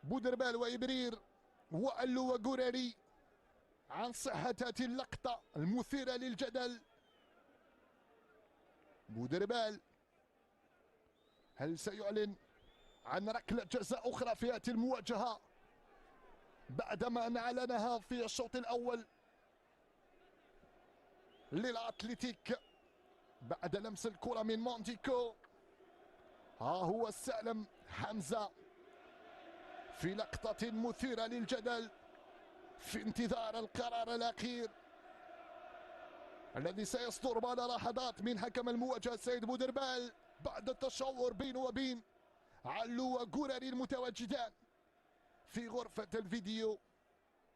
بودربال وإبرير وألو وقراري عن صحة هذه اللقطة المثيرة للجدل. بودربال هل سيعلن عن ركلة جزاء أخرى في هذه المواجهة بعدما أن أعلنها في الشوط الأول للأتليتيك بعد لمس الكرة من مونتيكو؟ ها هو السالم حمزة في لقطة مثيرة للجدل في انتظار القرار الأخير الذي سيصدر بعد لحظات من حكم المواجهة سيد بودربال بعد التشاور بينه وبين علو وقراري المتواجدان في غرفة الفيديو.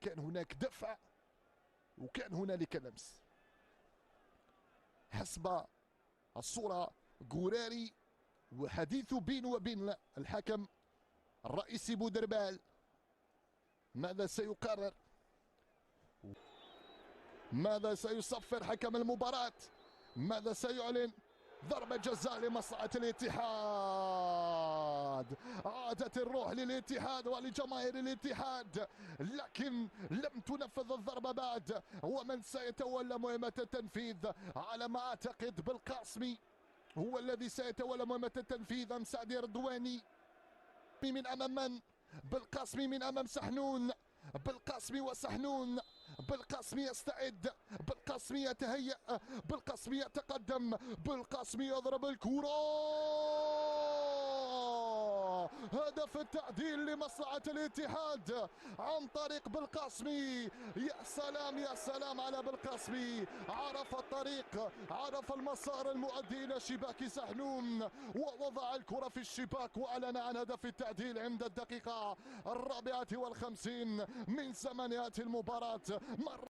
كان هناك دفع وكان هنالك لمس حسب الصورة. قراري وحديث بينه وبين الحكم الرئيسي بودربال. ماذا سيقرر؟ ماذا سيصفر حكم المباراة؟ ماذا سيعلن؟ ضربة جزاء لمصلحة الاتحاد. عادت الروح للاتحاد ولجماهير الاتحاد، لكن لم تنفذ الضربة بعد. ومن سيتولى مهمة التنفيذ على ما أعتقد بالقاسمي هو الذي سيتولى مهمة التنفيذ أم سعدي رضواني. من أمام من؟ بالقاسمي من أمام سحنون. بالقاسمي وسحنون. بالقاسمي يستعد، بالقاسمي يتهيأ، بالقاسمي يتقدم، بالقاسمي يضرب الكرة. هدف التعديل لمصلحة الاتحاد عن طريق بالقاسمي. يا سلام يا سلام على بالقاسمي، عرف الطريق، عرف المسار المؤدي إلى شباك سحنون ووضع الكرة في الشباك وأعلن عن هدف التعديل عند الدقيقة 54 من زمن هذه المباراة.